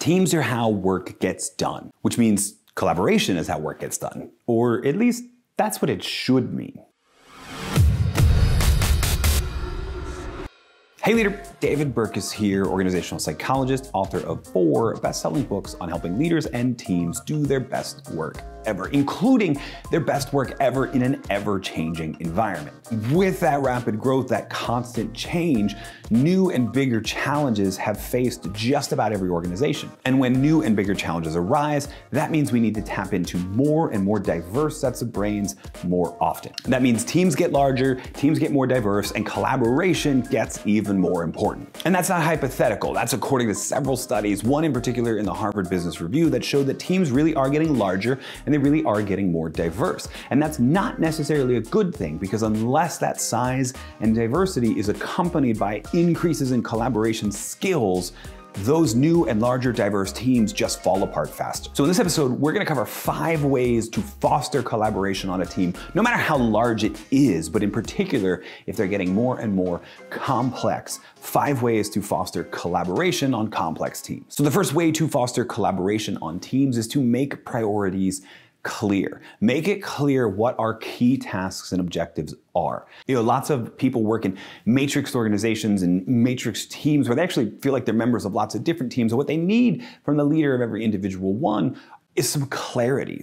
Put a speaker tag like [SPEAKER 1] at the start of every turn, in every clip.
[SPEAKER 1] Teams are how work gets done, which means collaboration is how work gets done, or at least that's what it should mean. Hey leader, David Burkus here, organizational psychologist, author of 4 best-selling books on helping leaders and teams do their best work ever, including their best work ever in an ever-changing environment. With that rapid growth, that constant change, new and bigger challenges have faced just about every organization. And when new and bigger challenges arise, that means we need to tap into more and more diverse sets of brains more often. That means teams get larger, teams get more diverse, and collaboration gets even more important. And that's not hypothetical. That's according to several studies, one in particular in the Harvard Business Review that showed that teams really are getting larger and they really are getting more diverse. And that's not necessarily a good thing, because unless that size and diversity is accompanied by increases in collaboration skills, those new and larger diverse teams just fall apart faster. So in this episode, we're gonna cover 5 ways to foster collaboration on a team, no matter how large it is, but in particular, if they're getting more and more complex. 5 ways to foster collaboration on complex teams. So the first way to foster collaboration on teams is to make priorities clear. Make it clear what our key tasks and objectives are. Lots of people work in matrix organizations and matrix teams where they actually feel like they're members of lots of different teams. And what they need from the leader of every individual one is some clarity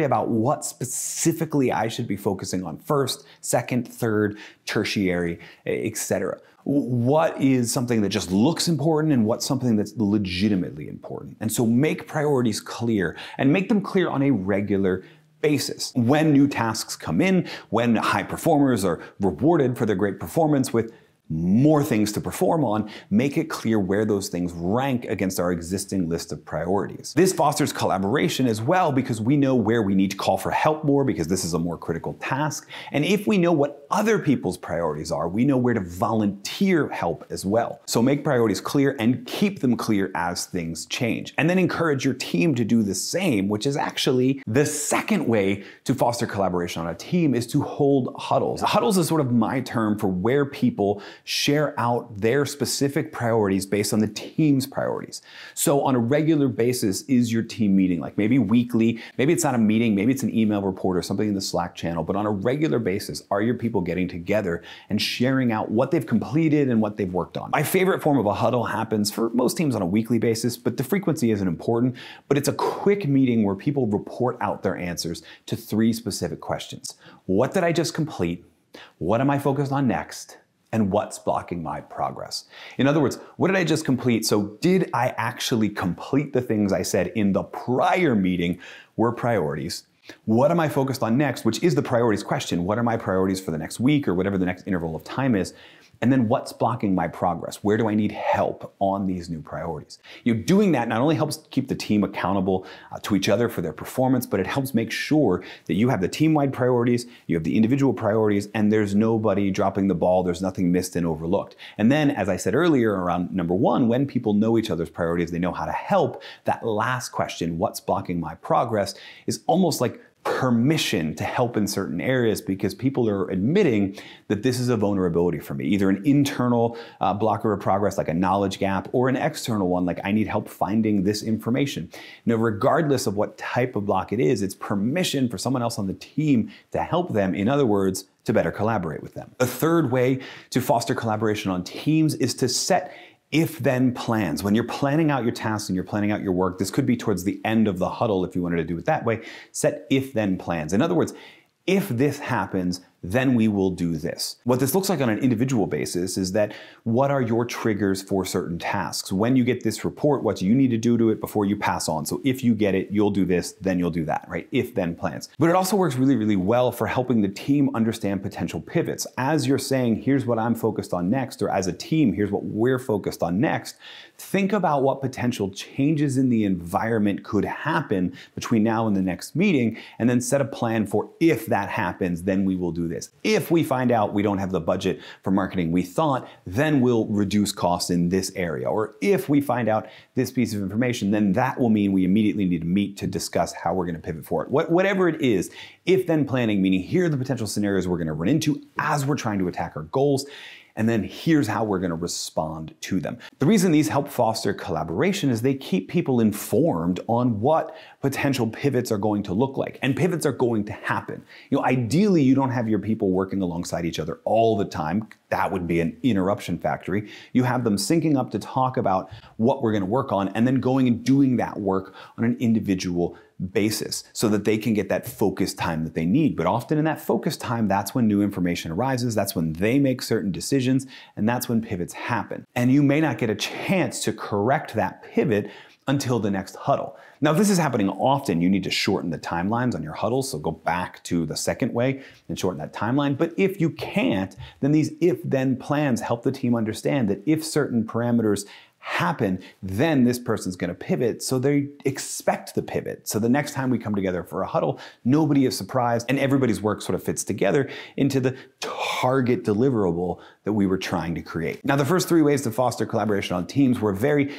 [SPEAKER 1] about what specifically I should be focusing on first, second, third, tertiary, etc. What is something that just looks important and what's something that's legitimately important. And so make priorities clear and make them clear on a regular basis. When new tasks come in, when high performers are rewarded for their great performance with more things to perform on, make it clear where those things rank against our existing list of priorities. This fosters collaboration as well, because we know where we need to call for help more, because this is a more critical task. And if we know what other people's priorities are, we know where to volunteer help as well. So make priorities clear and keep them clear as things change. And then encourage your team to do the same, which is actually the second way to foster collaboration on a team, is to hold huddles. Huddles is sort of my term for where people share out their specific priorities based on the team's priorities. So on a regular basis, is your team meeting, like maybe weekly, maybe it's not a meeting, maybe it's an email report or something in the Slack channel, but on a regular basis, are your people getting together and sharing out what they've completed and what they've worked on? My favorite form of a huddle happens for most teams on a weekly basis, but the frequency isn't important, but it's a quick meeting where people report out their answers to 3 specific questions. What did I just complete? What am I focused on next? And what's blocking my progress? In other words, what did I just complete? So did I actually complete the things I said in the prior meeting were priorities? What am I focused on next, which is the priorities question. What are my priorities for the next week or whatever the next interval of time is? And then what's blocking my progress? Where do I need help on these new priorities? Doing that not only helps keep the team accountable to each other for their performance, but it helps make sure that you have the team-wide priorities, you have the individual priorities, and there's nobody dropping the ball, there's nothing missed and overlooked. And then, as I said earlier, around number 1, when people know each other's priorities, they know how to help, that last question, what's blocking my progress, is almost like permission to help in certain areas, because people are admitting that this is a vulnerability for me, either an internal blocker of progress, like a knowledge gap, or an external one, like I need help finding this information. Regardless of what type of block it is, it's permission for someone else on the team to help them. In other words, to better collaborate with them. A third way to foster collaboration on teams is to set if-then plans. When you're planning out your tasks and you're planning out your work, this could be towards the end of the huddle if you wanted to do it that way, set if-then plans. In other words, if this happens, then we will do this. What this looks like on an individual basis is that what are your triggers for certain tasks? When you get this report, what do you need to do to it before you pass on? So if you get it, you'll do this, then you'll do that, right? If-then plans. But it also works really, really well for helping the team understand potential pivots. As you're saying, here's what I'm focused on next, or as a team, here's what we're focused on next, think about what potential changes in the environment could happen between now and the next meeting, and then set a plan for if that happens, then we will do this. If we find out we don't have the budget for marketing we thought, then we'll reduce costs in this area. Or if we find out this piece of information, then that will mean we immediately need to meet to discuss how we're going to pivot for it. Whatever it is, if then planning, meaning here are the potential scenarios we're going to run into as we're trying to attack our goals. and then here's how we're going to respond to them. The reason these help foster collaboration is they keep people informed on what potential pivots are going to look like, and pivots are going to happen. Ideally, you don't have your people working alongside each other all the time. That would be an interruption factory. You have them syncing up to talk about what we're going to work on, and then going and doing that work on an individual basis so that they can get that focus time that they need. But often in that focus time, that's when new information arises, that's when they make certain decisions, and that's when pivots happen. And you may not get a chance to correct that pivot until the next huddle. Now, if this is happening often, you need to shorten the timelines on your huddles, so go back to the second way and shorten that timeline. But if you can't, then these if-then plans help the team understand that if certain parameters happen, then this person's going to pivot, so they expect the pivot. So the next time we come together for a huddle, nobody is surprised, and everybody's work sort of fits together into the target deliverable that we were trying to create. Now, the first 3 ways to foster collaboration on teams were very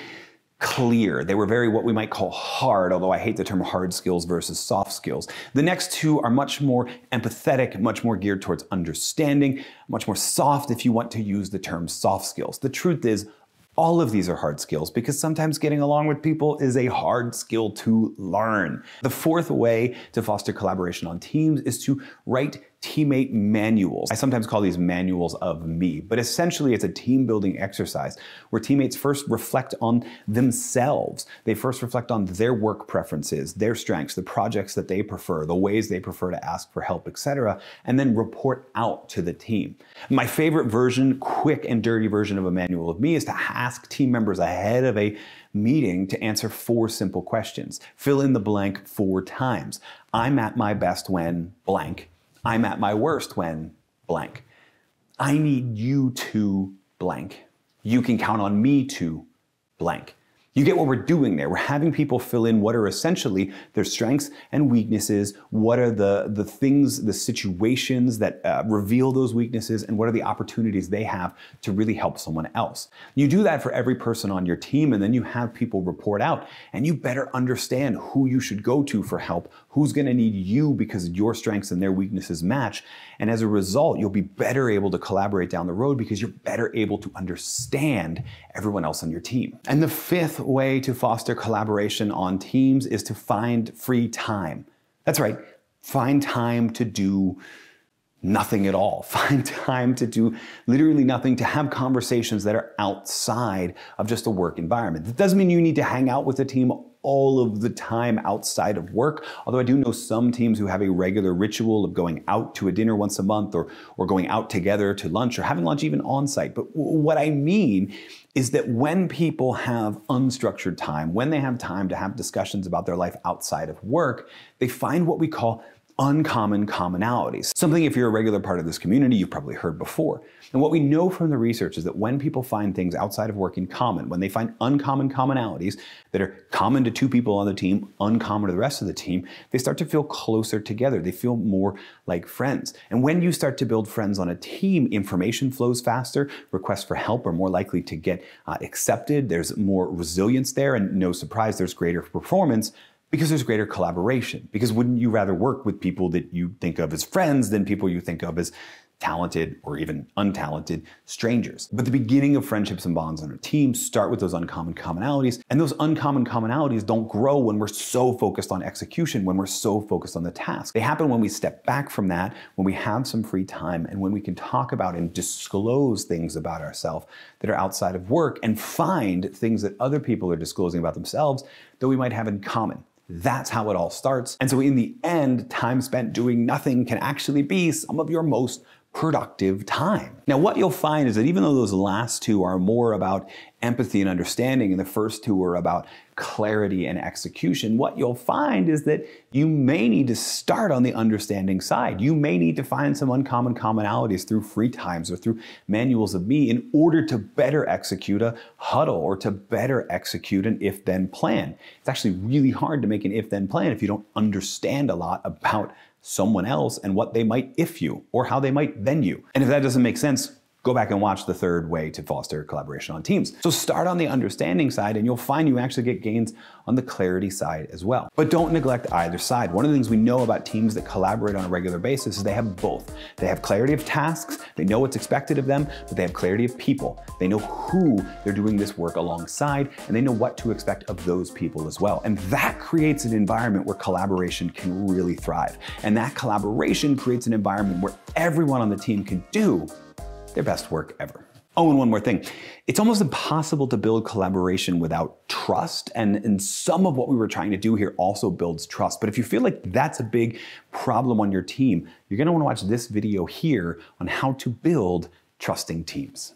[SPEAKER 1] clear. They were very what we might call hard, although I hate the term hard skills versus soft skills. The next 2 are much more empathetic, much more geared towards understanding, much more soft if you want to use the term soft skills. The truth is, all of these are hard skills because sometimes getting along with people is a hard skill to learn. The 4th way to foster collaboration on teams is to write teammate manuals. I sometimes call these manuals of me, but essentially it's a team building exercise where teammates first reflect on themselves. They first reflect on their work preferences, their strengths, the projects that they prefer, the ways they prefer to ask for help, etc., and then report out to the team. My favorite version, quick and dirty version of a manual of me is to ask team members ahead of a meeting to answer 4 simple questions. Fill in the blank 4 times. I'm at my best when blank. I'm at my worst when blank. I need you to blank. You can count on me to blank. You get what we're doing there. We're having people fill in what are essentially their strengths and weaknesses, what are the things, the situations that reveal those weaknesses, and what are the opportunities they have to really help someone else. You do that for every person on your team, and then you have people report out, and you better understand who you should go to for help, who's gonna need you because your strengths and their weaknesses match, and as a result, you'll be better able to collaborate down the road because you're better able to understand everyone else on your team. And the 5th way to foster collaboration on teams is to find free time. That's right, find time to do nothing at all. Find time to do literally nothing, to have conversations that are outside of just a work environment. That doesn't mean you need to hang out with the team all of the time outside of work, although I do know some teams who have a regular ritual of going out to a dinner once a month or going out together to lunch or having lunch even on site. But what I mean is that when people have unstructured time, when they have time to have discussions about their life outside of work, they find what we call uncommon commonalities. Something, if you're a regular part of this community, you've probably heard before. And what we know from the research is that when people find things outside of work in common, when they find uncommon commonalities that are common to 2 people on the team, uncommon to the rest of the team, they start to feel closer together. They feel more like friends. And when you start to build friends on a team, information flows faster, requests for help are more likely to get accepted, there's more resilience there, and no surprise, there's greater performance, because there's greater collaboration. Because wouldn't you rather work with people that you think of as friends than people you think of as talented or even untalented strangers? But the beginning of friendships and bonds on a team start with those uncommon commonalities, and those uncommon commonalities don't grow when we're so focused on execution, when we're so focused on the task. They happen when we step back from that, when we have some free time, and when we can talk about and disclose things about ourselves that are outside of work and find things that other people are disclosing about themselves that we might have in common. That's how it all starts. And so in the end, time spent doing nothing can actually be some of your most productive time. Now, what you'll find is that even though those last 2 are more about empathy and understanding, and the first 2 are about clarity and execution, what you'll find is that you may need to start on the understanding side. You may need to find some uncommon commonalities through free times or through manuals of me in order to better execute a huddle or to better execute an if-then plan. It's actually really hard to make an if-then plan if you don't understand a lot about someone else and what they might if you or how they might then you. And if that doesn't make sense, Go back and watch the third way to foster collaboration on teams. So start on the understanding side and you'll find you actually get gains on the clarity side as well. But don't neglect either side. One of the things we know about teams that collaborate on a regular basis is they have both. They have clarity of tasks, they know what's expected of them, but they have clarity of people. They know who they're doing this work alongside, and they know what to expect of those people as well. And that creates an environment where collaboration can really thrive. And that collaboration creates an environment where everyone on the team can do their best work ever. Oh, and one more thing. It's almost impossible to build collaboration without trust, and some of what we were trying to do here also builds trust. But if you feel like that's a big problem on your team, you're gonna wanna watch this video here on how to build trusting teams.